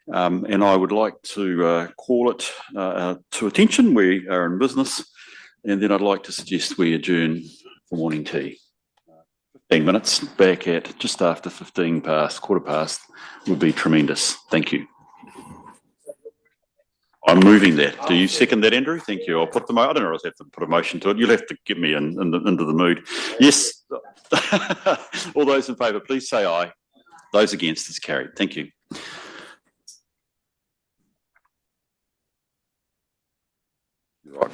And I would like to call it to attention. We are in business, and then I'd like to suggest we adjourn for morning tea. 15 minutes, back at just after 15 past, quarter past, would be tremendous. Thank you. I'm moving that. Do you second that, Andrew? Thank you. I'll put I don't know if I have to put a motion to it. You'll have to get me into the mood. Yes. All those in favour, please say aye. Those against, it's carried. Thank you. Right.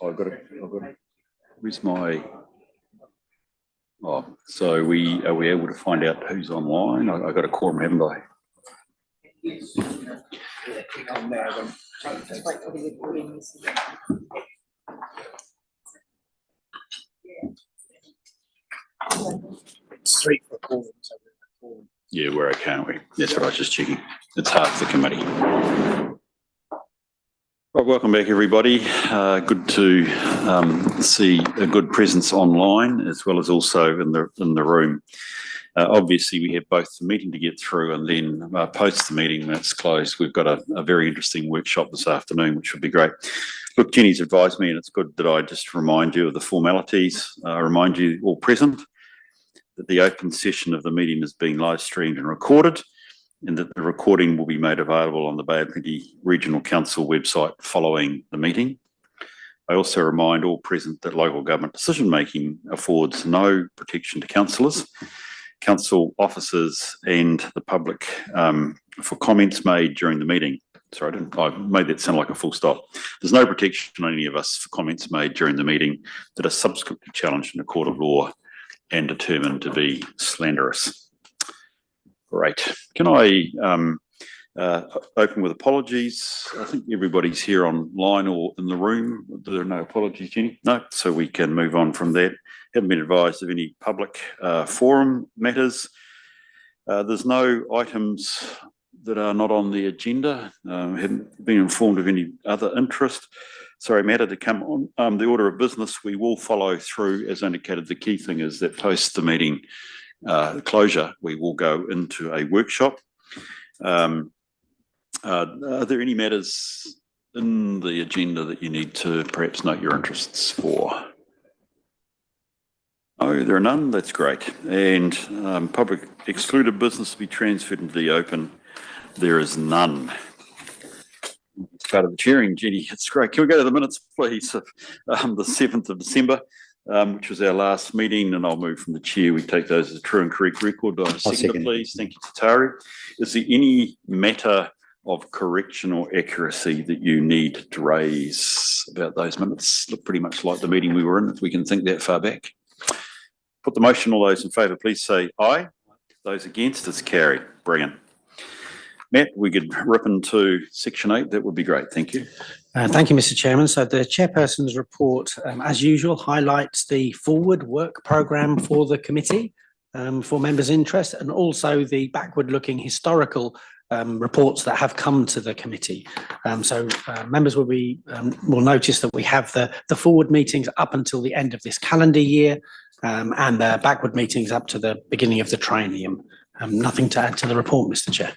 I've got it. Where's my? Oh, so are we able to find out who's online? I got a quorum, haven't I? It's 3 for a quorum, so we're a quorum. Yeah, we're okay, aren't we? That's what I was just checking. It's hard for the committee. Right, welcome back, everybody. Good to see a good presence online as well as also in the room. Obviously, we have both the meeting to get through, and then post the meeting when it's closed, we've got a very interesting workshop this afternoon, which would be great. Look, Jenny's advised me, and it's good that I just remind you of the formalities. Remind you all present that the open session of the meeting is being live streamed and recorded, and that the recording will be made available on the Bay of Plenty Regional Council website following the meeting. I also remind all present that local government decision making affords no protection to councillors, council officers and the public for comments made during the meeting. Sorry, I made that sound like a full stop. There's no protection on any of us for comments made during the meeting that are subsequently challenged in a court of law and determined to be slanderous. Great. Can I open with apologies? I think everybody's here online or in the room. There are no apologies, Jenny? No, so we can move on from that. Haven't been advised of any public forum matters. There's no items that are not on the agenda. Haven't been informed of any other interest. Sorry, matter to come on. The order of business we will follow through, as indicated. The key thing is that post the meeting closure, we will go into a workshop. Are there any matters in the agenda that you need to perhaps note your interests for? Oh, there are none. That's great. And public excluded business to be transferred into the open. There is none. It's part of the chairing, Jenny. It's great. Can we go to the minutes, please, of the 7th of December? Which was our last meeting, and I'll move from the chair. We take those as a true and correct record. Do I have a seconder, please? Thank you, Tatari. Is there any matter of correction or accuracy that you need to raise about those minutes? Look pretty much like the meeting we were in, if we can think that far back. Put the motion. All those in favour, please say aye. Those against, it's carried. Brilliant. Matt, we could rip into section 8. That would be great. Thank you. Thank you, Mr. Chairman. So the chairperson's report, as usual, highlights the forward work programme for the committee for members' interest, and also the backward-looking historical reports that have come to the committee. Members will notice that we have the forward meetings up until the end of this calendar year, and the backward meetings up to the beginning of the triennium. Nothing to add to the report, Mr. Chair.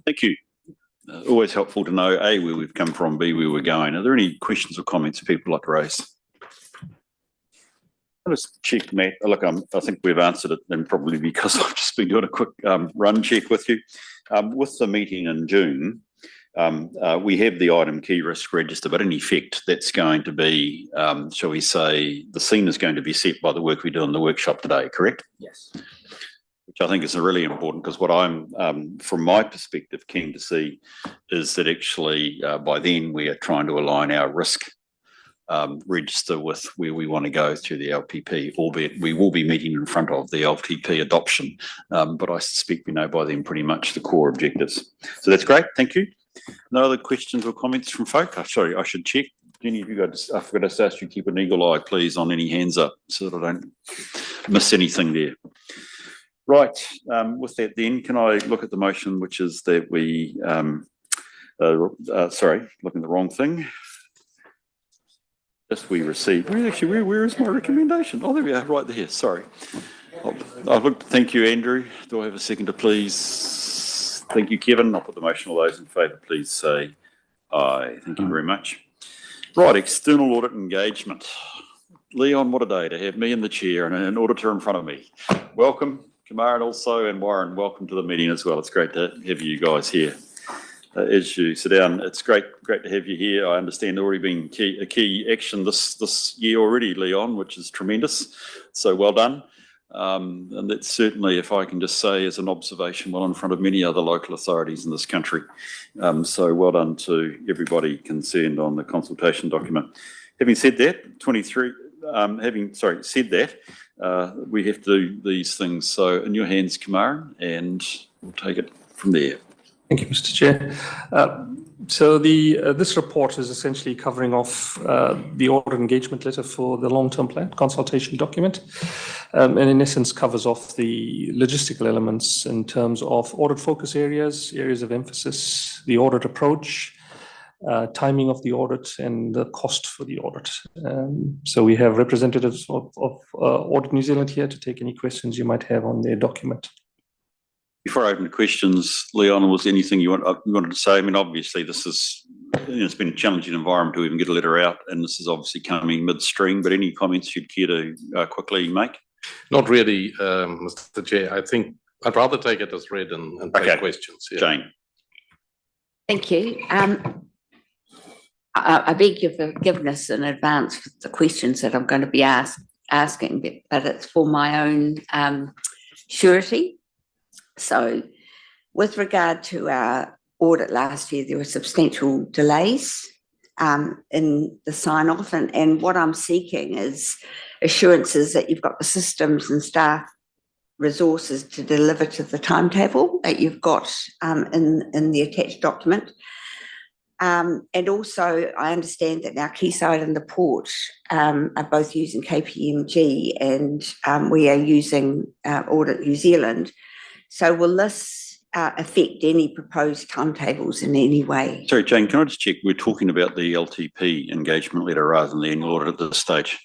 Thank you. Always helpful to know A, where we've come from, B, where we're going. Are there any questions or comments people like to raise? I'll just check, Matt. Look, I think we've answered it, and probably because I've just been doing a quick run check with you. With the meeting in June, we have the item key risk register, but in effect, that's going to be, shall we say, the scene is going to be set by the work we do in the workshop today, correct? Yes. Which I think is really important, because what I'm, from my perspective, keen to see is that actually by then we are trying to align our risk register with where we want to go through the LTP, albeit we will be meeting in front of the LTP adoption, but I suspect we know by then pretty much the core objectives. So that's great. Thank you. No other questions or comments from folk? Sorry, I should check. Jenny, have you got, I forgot to ask you, keep an eagle eye, please, on any hands up so that I don't miss anything there. Right, with that then, can I look at the motion, which is that we, sorry, looking at the wrong thing. Just we received, where is my recommendation? Oh, there we are, right there, sorry. Thank you, Andrew. Do I have a seconder, please? Thank you, Kevin. I'll put the motion. All those in favour, please say aye. Thank you very much. Right, external audit engagement. Leon, what a day to have me in the chair and an auditor in front of me. Welcome. Kamaran also, and Warren, welcome to the meeting as well. It's great to have you guys here. As you sit down, it's great to have you here. I understand already been a key action this year already, Leon, which is tremendous. So well done. And that's certainly, if I can just say, as an observation, well in front of many other local authorities in this country. So well done to everybody concerned on the consultation document. Having said that, we have to do these things. So in your hands, Kamaran, and we'll take it from there. Thank you, Mr. Chair. So this report is essentially covering off the audit engagement letter for the long-term plan consultation document, and in essence covers off the logistical elements in terms of audit focus areas, areas of emphasis, the audit approach, timing of the audit, and the cost for the audit. So we have representatives of Audit New Zealand here to take any questions you might have on their document. Before I open to questions, Leon, was there anything you wanted to say? I mean, obviously, this is, it's been a challenging environment to even get a letter out, and this is obviously coming midstream, but any comments you'd care to quickly make? Not really, Mr. Chair. I think I'd rather take it as read and take questions. Yeah. Jane. Thank you. I beg your forgiveness in advance for the questions that I'm going to be asking, but it's for my own surety. So with regard to our audit last year, there were substantial delays in the sign-off, and what I'm seeking is assurances that you've got the systems and staff resources to deliver to the timetable that you've got in the attached document. And also, I understand that now Quayside and the Port are both using KPMG, and we are using Audit New Zealand. So will this affect any proposed timetables in any way? Sorry, Jane, can I just check? We're talking about the LTP engagement letter rather than the annual audit at this stage.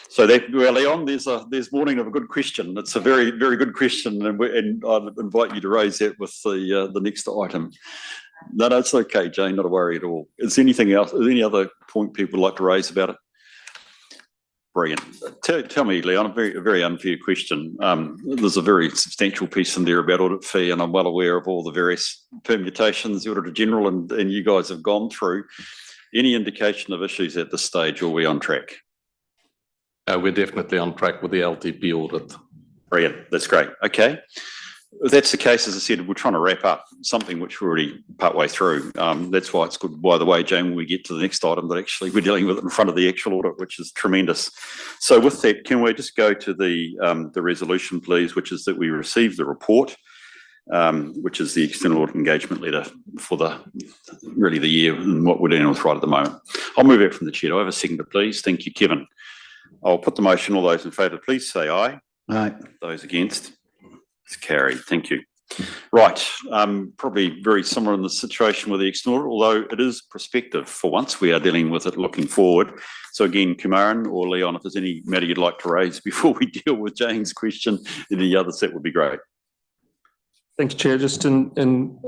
So that, well, Leon, there's warning of a good question. It's a very, very good question, and I'd invite you to raise that with the next item. No, it's okay, Jane, not a worry at all. Is there anything else, is there any other point people would like to raise about it? Brilliant. Tell me, Leon, a very unfair question. There's a very substantial piece in there about audit fee, and I'm well aware of all the various permutations the Auditor General and you guys have gone through. Any indication of issues at this stage, or are we on track? We're definitely on track with the LTP audit. Brilliant. That's great. Okay. If that's the case, as I said, we're trying to wrap up something which we're already partway through. That's why it's good, by the way, Jane, when we get to the next item, that actually we're dealing with it in front of the actual audit, which is tremendous. So with that, can we just go to the resolution, please, which is that we receive the report, which is the external audit engagement letter for the year and what we're dealing with right at the moment. I'll move it from the chair. Do I have a seconder, please? Thank you, Kevin. I'll put the motion. All those in favour, please say aye. Aye. Those against? It's carried. Thank you. Right. Probably very similar in the situation with the external audit, although it is prospective for once. We are dealing with it looking forward. So again, Kamaran or Leon, if there's any matter you'd like to raise before we deal with Jane's question, any others, that would be great. Thanks, Chair. Just to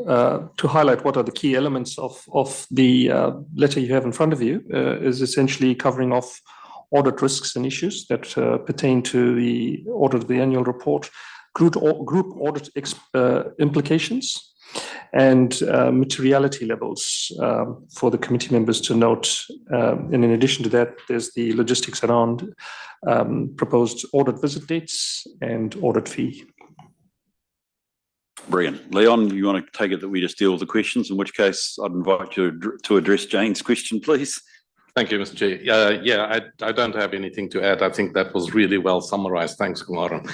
highlight what are the key elements of the letter you have in front of you is essentially covering off audit risks and issues that pertain to the audit of the annual report, group audit implications, and materiality levels for the committee members to note. And in addition to that, there's the logistics around proposed audit visit dates and audit fee. Brilliant. Leon, you want to take it that we just deal with the questions, in which case I'd invite you to address Jane's question, please. Thank you, Mr. Chair. Yeah, I don't have anything to add. I think that was really well summarised. Thanks, Kamaran.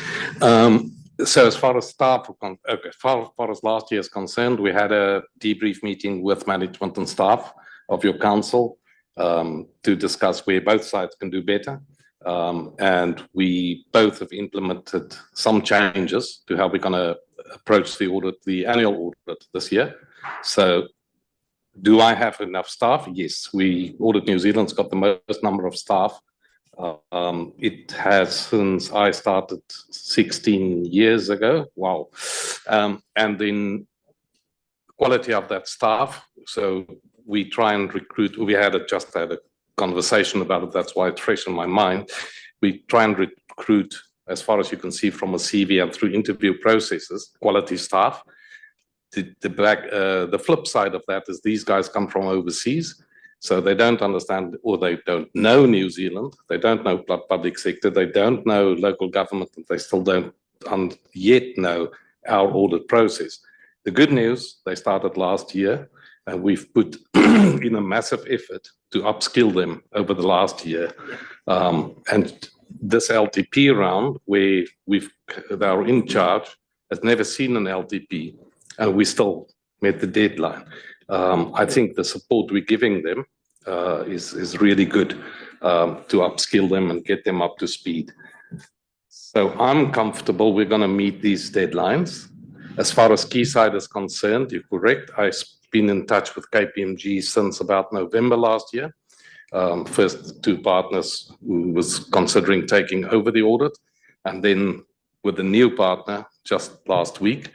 So as far as staff, as far as last year is concerned, we had a debrief meeting with management and staff of your council to discuss where both sides can do better. And we both have implemented some changes to how we're going to approach the annual audit this year. So do I have enough staff? Yes, Audit New Zealand's got the most number of staff. It has since I started 16 years ago. Wow. And then quality of that staff. So we try and recruit. We just had a conversation about it. That's why it's fresh in my mind. We try and recruit, as far as you can see from a CV and through interview processes, quality staff. The flip side of that is these guys come from overseas. So they don't understand, or they don't know New Zealand. They don't know public sector. They don't know local government, and they still don't yet know our audit process. The good news, they started last year, and we've put in a massive effort to upskill them over the last year. And this LTP round, where they are in charge, has never seen an LTP, and we still met the deadline. I think the support we're giving them is really good to upskill them and get them up to speed. So I'm comfortable we're going to meet these deadlines. As far as Quayside is concerned, you're correct. I've been in touch with KPMG since about November last year. First, two partners who was considering taking over the audit, and then with the new partner just last week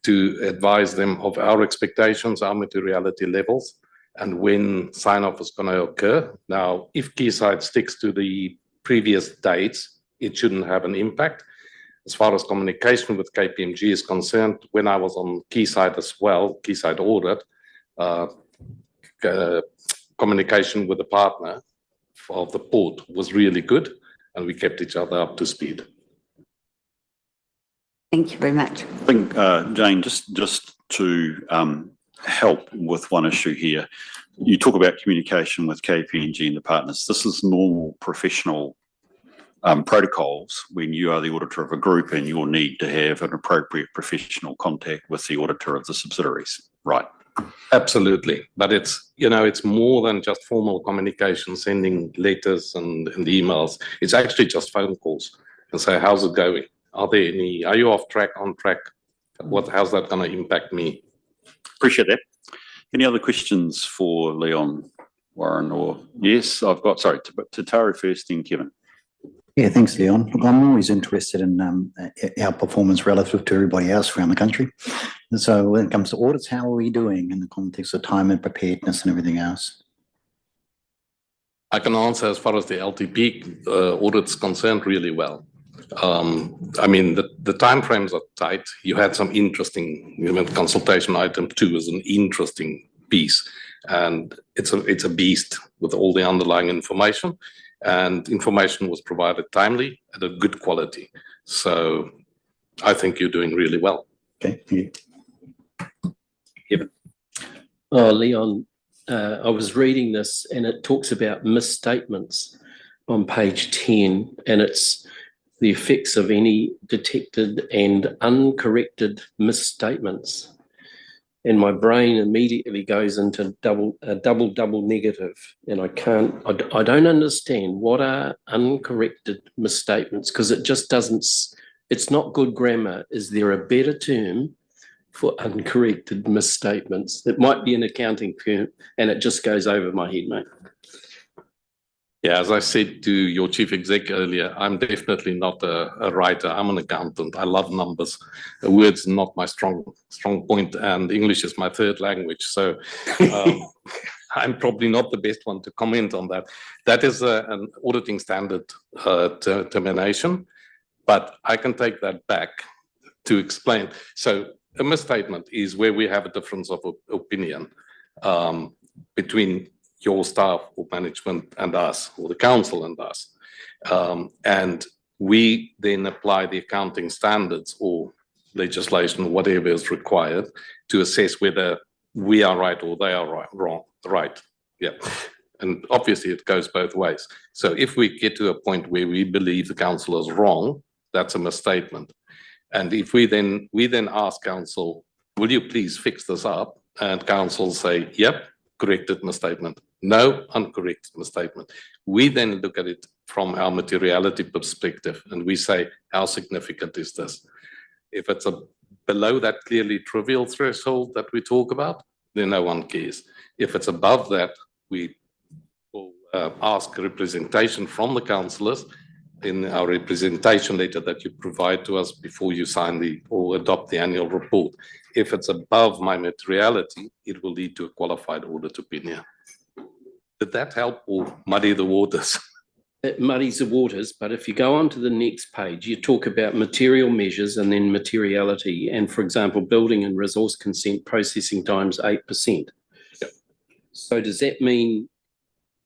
to advise them of our expectations, our materiality levels, and when sign-off is going to occur. Now, if Quayside sticks to the previous dates, it shouldn't have an impact. As far as communication with KPMG is concerned, when I was on Quayside as well, Quayside audit, communication with the partner of the port was really good, and we kept each other up to speed. Thank you very much. I think, Jane, just to help with one issue here, you talk about communication with KPMG and the partners. This is normal professional protocols when you are the auditor of a group and you'll need to have an appropriate professional contact with the auditor of the subsidiaries, right? Absolutely. But it's more than just formal communication, sending letters and emails. It's actually just phone calls and say, how's it going? Are you off track, on track? How's that going to impact me? Appreciate that. Any other questions for Leon, Warren, or yes, I've got, sorry, to Taru first, then Kevin. Yeah, thanks, Leon. Look, I'm always interested in our performance relative to everybody else around the country. And so when it comes to audits, how are we doing in the context of time and preparedness and everything else? I can answer as far as the LTP audit's concerned really well. I mean, the timeframes are tight. You had some interesting, consultation item 2 is an interesting piece, and it's a beast with all the underlying information, and information was provided timely at a good quality. So I think you're doing really well. Okay, thank you. Kevin. Oh, Leon, I was reading this and it talks about misstatements on page 10, and it's the effects of any detected and uncorrected misstatements. And my brain immediately goes into double negative, and I don't understand what are uncorrected misstatements, because it just doesn't, it's not good grammar. Is there a better term for uncorrected misstatements? It might be an accounting term, and it just goes over my head, mate. Yeah, as I said to your chief exec earlier, I'm definitely not a writer. I'm an accountant. I love numbers. Words are not my strong point, and English is my third language. So I'm probably not the best one to comment on that. That is an auditing standard termination, but I can take that back to explain. So a misstatement is where we have a difference of opinion between your staff or management and us, or the council and us. And we then apply the accounting standards or legislation, whatever is required, to assess whether we are right or they are right. Yeah. And obviously it goes both ways. So if we get to a point where we believe the council is wrong, that's a misstatement. And if we then ask council, will you please fix this up? And council say, yep, corrected misstatement. No, uncorrected misstatement. We then look at it from our materiality perspective, and we say, how significant is this? If it's below that clearly trivial threshold that we talk about, then no one cares. If it's above that, we will ask representation from the councillors in our representation letter that you provide to us before you sign or adopt the annual report. If it's above my materiality, it will lead to a qualified audit opinion. Did that help or muddy the waters? It muddies the waters, but if you go on to the next page, you talk about material measures and then materiality. And for example, building and resource consent processing times 8%. Yep. So does that mean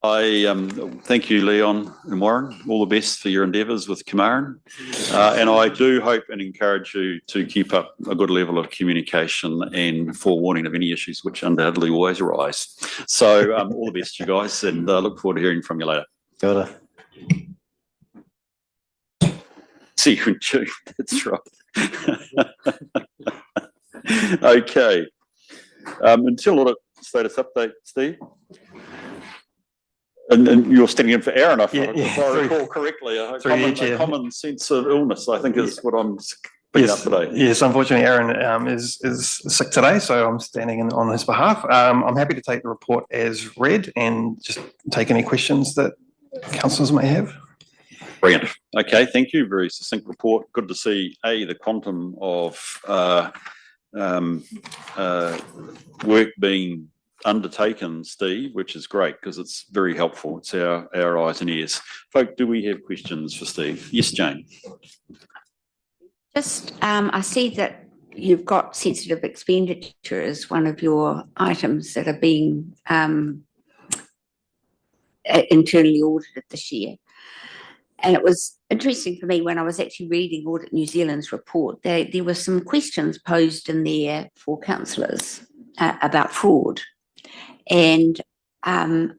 Thank you, Leon and Warren. All the best for your endeavours with Kamaran. And I do hope and encourage you to keep up a good level of communication and forewarning of any issues which undoubtedly always arise. So all the best to you guys, and look forward to hearing from you later. Got See you in June, that's right. Okay. Until audit status update, Steve. And you're standing in for Aaron, if I recall correctly. A common sense of illness, I think, is what I'm picking up today. Yes, unfortunately, Aaron is sick today, so I'm standing in on his behalf. I'm happy to take the report as read and just take any questions that councillors may have. Brilliant. Okay, thank you. Very succinct report. Good to see, the quantum of work being undertaken, Steve, which is great because it's very helpful. It's our eyes and ears. Folk, do we have questions for Steve? Yes, Jane. Just, I see that you've got sensitive expenditure as one of your items that are being internally audited this year. And it was interesting for me when I was actually reading Audit New Zealand's report, there were some questions posed in there for councillors about fraud. And I'm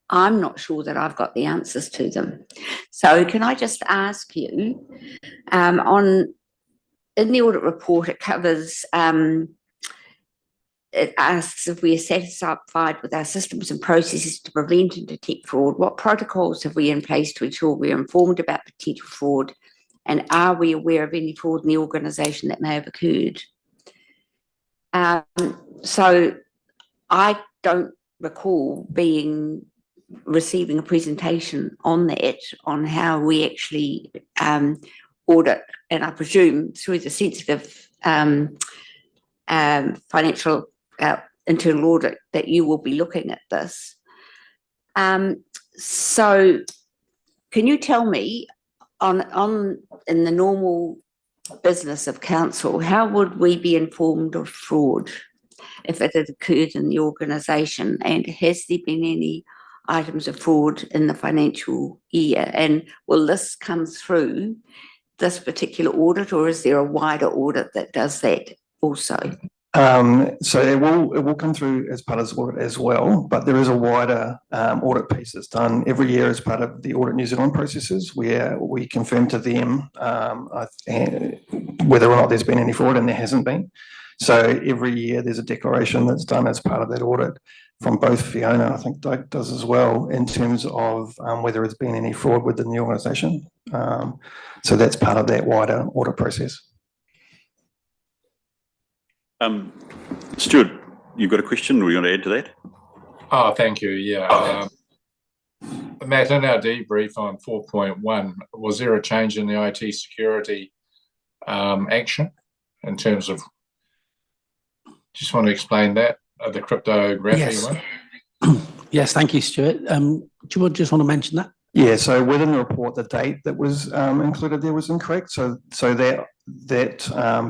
not sure that I've got the answers to them. So can I just ask you, in the audit report, it covers, it asks if we are satisfied with our systems and processes to prevent and detect fraud. What protocols have we in place to ensure we're informed about potential fraud? And are we aware of any fraud in the organisation that may have occurred? So I don't recall receiving a presentation on that, on how we actually audit, and I presume through the sensitive financial internal audit that you will be looking at this. So can you tell me in the normal business of council, how would we be informed of fraud if it had occurred in the organisation? And has there been any items of fraud in the financial year? And will this come through this particular audit, or is there a wider audit that does that also? So it will come through as part of this audit as well, but there is a wider audit piece that's done every year as part of the Audit New Zealand processes, where we confirm to them whether or not there's been any fraud, and there hasn't been. So every year there's a declaration that's done as part of that audit from both Fiona, I think Doug does as well, in terms of whether there's been any fraud within the organisation. So that's part of that wider audit process. Stuart, you've got a question? Are we going to add to that? Oh, thank you. Yeah. Matt, in our debrief on 4.1, was there a change in the IT security action in terms of, just want to explain that, the cryptography one? Yes, thank you, Stuart. Do you just want to mention that? Yeah, so within the report, the date that was included there was incorrect. So that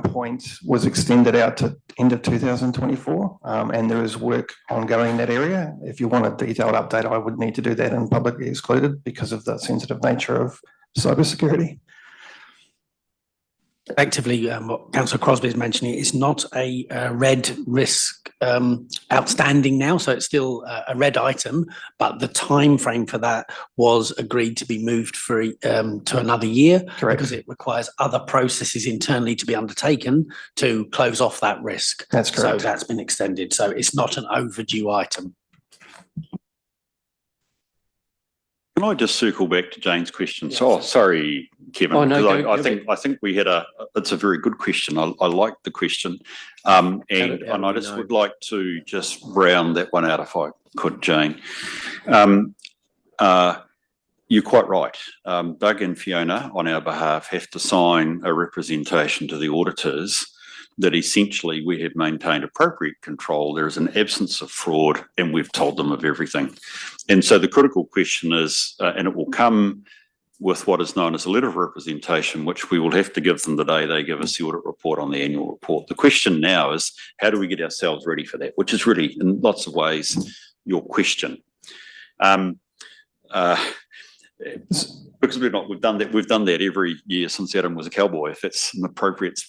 point was extended out to end of 2024, and there is work ongoing in that area. If you want a detailed update, I would need to do that in publicly excluded because of the sensitive nature of cybersecurity. Effectively, what Councillor Crosby is mentioning is not a red risk outstanding now, so it's still a red item, but the time frame for that was agreed to be moved to another year. Correct. Because it requires other processes internally to be undertaken to close off that risk. That's correct. So that's been extended, so it's not an overdue item. Can I just circle back to Jane's question? Yes. Oh, sorry, Kevin. Oh, no, I think we had it's a very good question. I like the question. And I just would like to just round that one out if I could, Jane. You're quite right. Doug and Fiona on our behalf have to sign a representation to the auditors that essentially we have maintained appropriate control. There is an absence of fraud, and we've told them of everything. And so the critical question is, and it will come with what is known as a letter of representation, which we will have to give them the day they give us the audit report on the annual report. The question now is, how do we get ourselves ready for that? Which is really, in lots of ways, your question. because we've done that every year since Adam was a cowboy, if that's an appropriate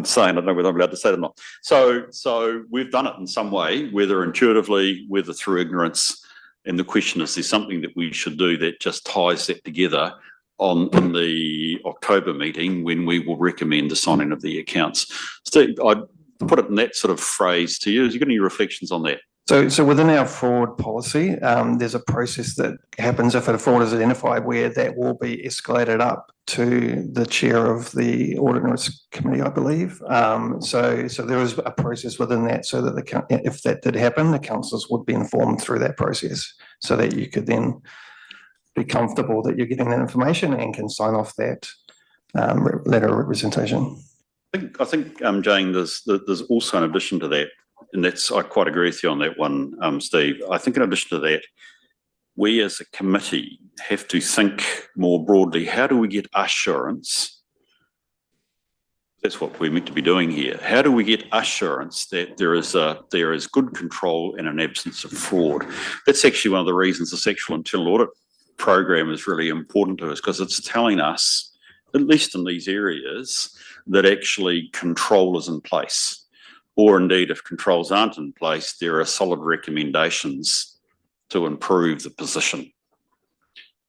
saying. I don't know whether I'm allowed to say it or not. So we've done it in some way, whether intuitively, whether through ignorance. And the question is, there's something that we should do that just ties that together in the October meeting when we will recommend the signing of the accounts. Steve, I'd put it in that sort of phrase to you. Have you got any reflections on that? So within our fraud policy, there's a process that happens if a fraud is identified where that will be escalated up to the chair of the Audit and Risk Committee, I believe. So there is a process within that so that if that did happen, the councillors would be informed through that process so that you could then be comfortable that you're getting that information and can sign off that letter of representation. I think, Jane, there's also in addition to that, and I quite agree with you on that one, Steve. I think in addition to that, we as a committee have to think more broadly. How do we get assurance? That's what we're meant to be doing here. How do we get assurance that there is good control and an absence of fraud? That's actually one of the reasons the Sexual Internal Audit program is really important to us, because it's telling us, at least in these areas, that actually control is in place. Or indeed, if controls aren't in place, there are solid recommendations to improve the position.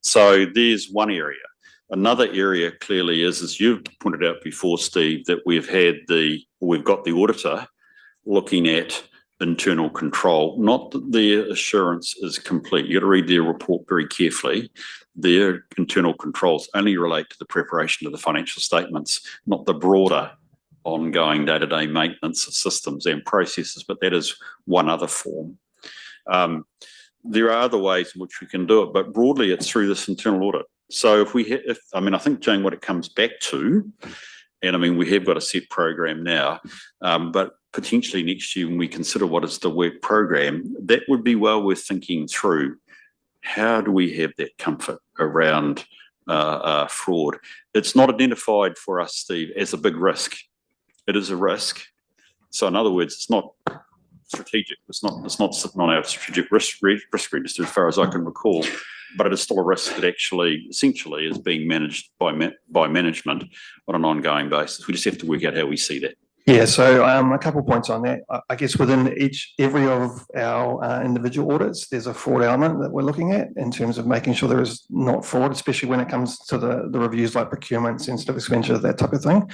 So there's one area. Another area clearly is, as you've pointed out before, Steve, that we've got the auditor looking at internal control. Not that their assurance is complete. You've got to read their report very carefully. Their internal controls only relate to the preparation of the financial statements, not the broader ongoing day-to-day maintenance of systems and processes, but that is one other form. There are other ways in which we can do it, but broadly it's through this internal audit. So I think, Jane, what it comes back to, and I mean, we have got a set program now, but potentially next year when we consider what is the work program, that would be well worth thinking through. How do we have that comfort around fraud? It's not identified for us, Steve, as a big risk. It is a risk. So in other words, it's not strategic. It's not sitting on our strategic risk register as far as I can recall, but it is still a risk that actually essentially is being managed by management on an ongoing basis. We just have to work out how we see that. Yeah, so a couple of points on that. I guess within every of our individual audits, there's a fraud element that we're looking at in terms of making sure there is not fraud, especially when it comes to the reviews like procurement, sensitive expenditure, that type of thing.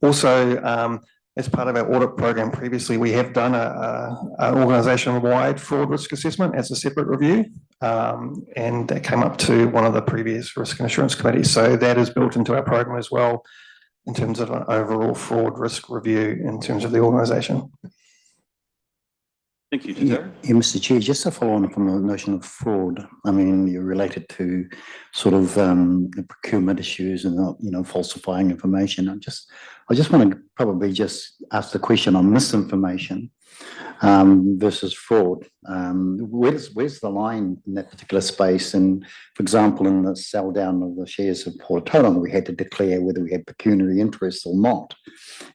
Also, as part of our audit program previously, we have done an organisation-wide fraud risk assessment as a separate review, and that came up to one of the previous risk and assurance committees. So that is built into our program as well in terms of an overall fraud risk review in terms of the organisation. Thank you, Yeah, Mr. Chair, just to follow on from the notion of fraud, I mean, you're related to sort of the procurement issues and not, falsifying information. I just want to probably just ask the question on misinformation versus fraud. Where's the line in that particular space? And for example, in the sell down of the shares of Port Tauranga, we had to declare whether we had pecuniary interests or not,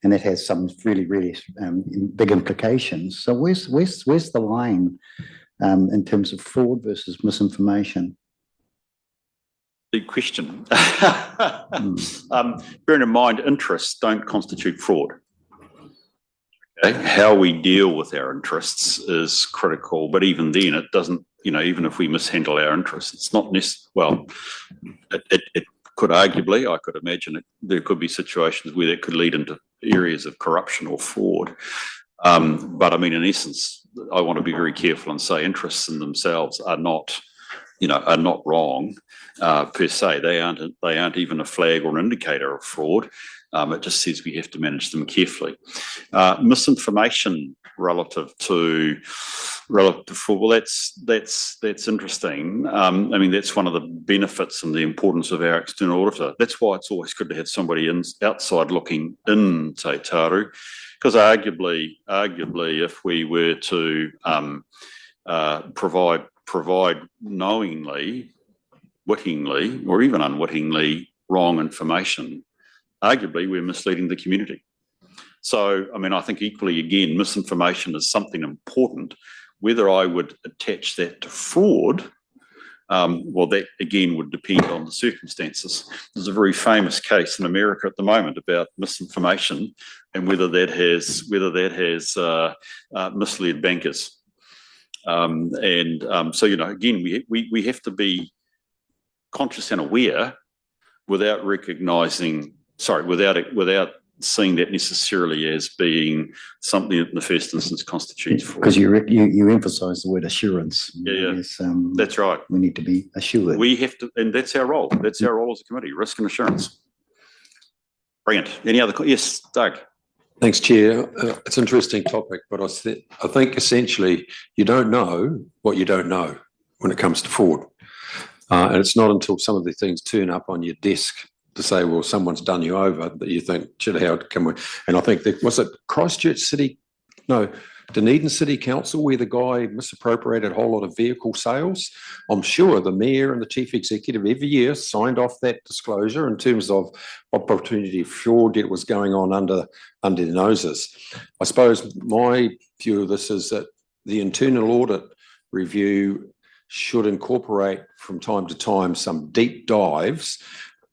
and that has some really, really big implications. So where's the line in terms of fraud versus misinformation? Big question. Bearing in mind, interests don't constitute fraud. Okay? How we deal with our interests is critical, but even then, it doesn't. Even if we mishandle our interests, it's not necessarily. Well, it could arguably, I could imagine, there could be situations where that could lead into areas of corruption or fraud. But I mean, in essence, I want to be very careful and say interests in themselves are not wrong per se. They aren't even a flag or an indicator of fraud. It just says we have to manage them carefully. Misinformation relative to fraud. Well, that's interesting. I mean, that's one of the benefits and the importance of our external auditor. That's why it's always good to have somebody outside looking in Te Taru, because arguably, if we were to provide knowingly, wittingly, or even unwittingly wrong information, arguably we're misleading the community. So, I mean, I think equally, again, misinformation is something important. Whether I would attach that to fraud Well, that again would depend on the circumstances. There's a very famous case in America at the moment about misinformation and whether that has misled bankers. So, you know, again, we have to be conscious and aware without without seeing that necessarily as being something that in the first instance constitutes fraud. Because you emphasise the word assurance. Yeah. Yes, That's right. we need to be assured. We have to, and that's our role. That's our role as a committee, risk and assurance. Brilliant. Any other, yes, Doug? Thanks, Chair. It's an interesting topic, but I think essentially you don't know what you don't know when it comes to fraud. And it's not until some of the things turn up on your desk to say, well, someone's done you over, that you think, shit, how can we? And I think that, was it Christchurch City? No, Dunedin City Council, where the guy misappropriated a whole lot of vehicle sales. I'm sure the mayor and the chief executive every year signed off that disclosure in terms of opportunity fraud that was going on under their noses. I suppose my view of this is that the internal audit review should incorporate from time to time some deep dives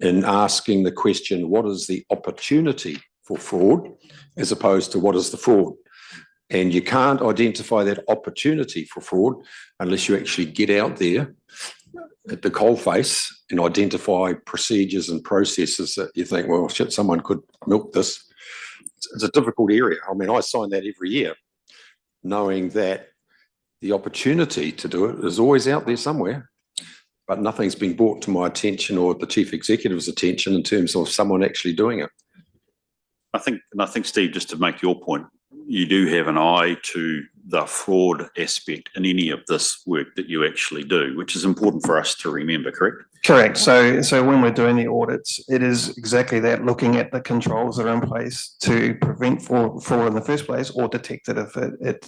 in asking the question, what is the opportunity for fraud, as opposed to what is the fraud? And you can't identify that opportunity for fraud unless you actually get out there at the coalface and identify procedures and processes that you think, well, shit, someone could milk this. It's a difficult area. I mean, I sign that every year, knowing that the opportunity to do it is always out there somewhere, but nothing's been brought to my attention or the chief executive's attention in terms of someone actually doing it. I think, Steve, just to make your point, you do have an eye to the fraud aspect in any of this work that you actually do, which is important for us to remember, correct? Correct. So when we're doing the audits, it is exactly that, looking at the controls that are in place to prevent fraud in the first place or detect it if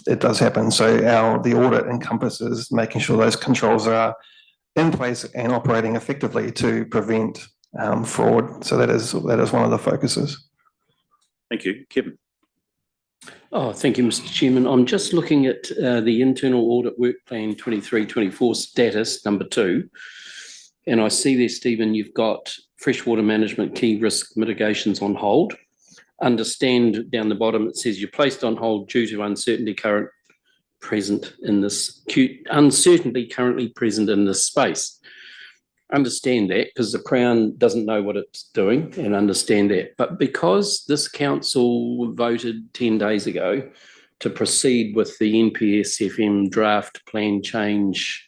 it does happen. So the audit encompasses making sure those controls are in place and operating effectively to prevent fraud. So that is one of the focuses. Thank you. Kevin? Oh, thank you, Mr. Chairman. I'm just looking at the internal audit work plan 23-24 status number 2. And I see there, Stephen, you've got freshwater management key risk mitigations on hold. Understand down the bottom, it says you're placed on hold due to uncertainty currently present in this space. Understand that, because the Crown doesn't know what it's doing, and understand that. But because this council voted 10 days ago to proceed with the NPSFM draft plan change,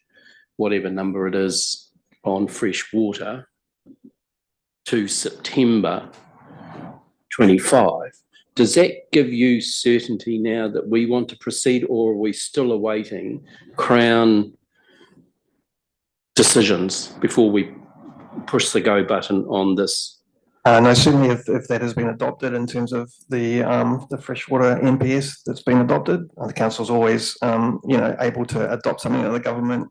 whatever number it is, on fresh water to September 25, does that give you certainty now that we want to proceed, or are we still awaiting Crown decisions before we push the go button on this? No, certainly if that has been adopted in terms of the freshwater NPS that's been adopted, the council's always able to adopt something that the government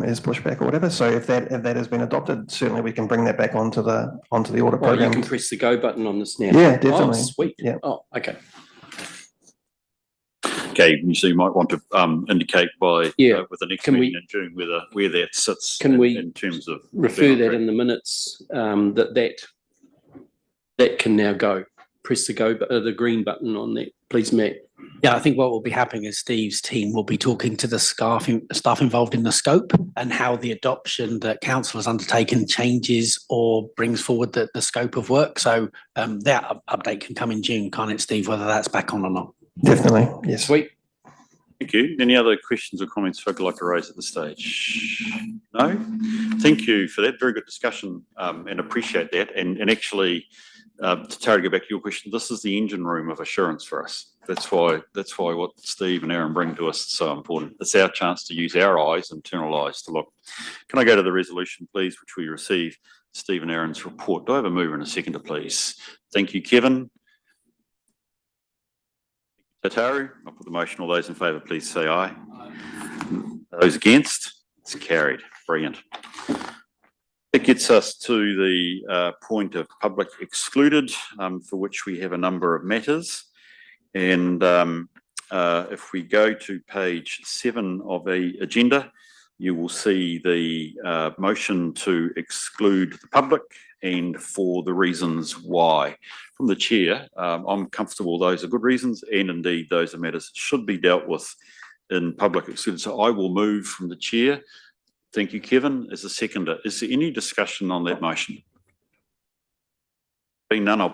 is pushed back or whatever. So if that has been adopted, certainly we can bring that back onto the audit Oh, you program. can press the go button on this now? Yeah, definitely. Oh, sweet. Yeah. Oh, okay. Okay, so you might want to indicate with the next Can meeting in June where that sits Can we in terms of refer that in the minutes, that can now go. Press the green button on that, please, Matt. Yeah, I think what will be happening is Steve's team will be talking to the staff involved in the scope and how the adoption that council has undertaken changes or brings forward the scope of work. So that update can come in June, can't it, Steve, whether that's back on or not? Definitely, yes. Sweet. Thank you. Any other questions or comments folk would like to raise at this stage? No? Thank you for that. Very good discussion and appreciate that. And actually, to go back to your question, this is the engine room of assurance for us. That's why what Steve and Aaron bring to us is so important. It's our chance to use our eyes, internal eyes, to look. Can I go to the resolution, please, which we receive Steve and Aaron's report? Do I have a mover and a seconder, please? Thank you, Kevin. Tataru, I'll put the motion. All those in favour, please say aye. Those against? It's carried. Brilliant. It gets us to the point of public excluded, for which we have a number of matters. And if we go to page 7 of the agenda, you will see the motion to exclude the public and for the reasons why. From the chair, I'm comfortable those are good reasons, and indeed those are matters that should be dealt with in public excluded. So I will move from the chair. Thank you, Kevin, as a seconder. Is there any discussion on that motion? Being none, I'll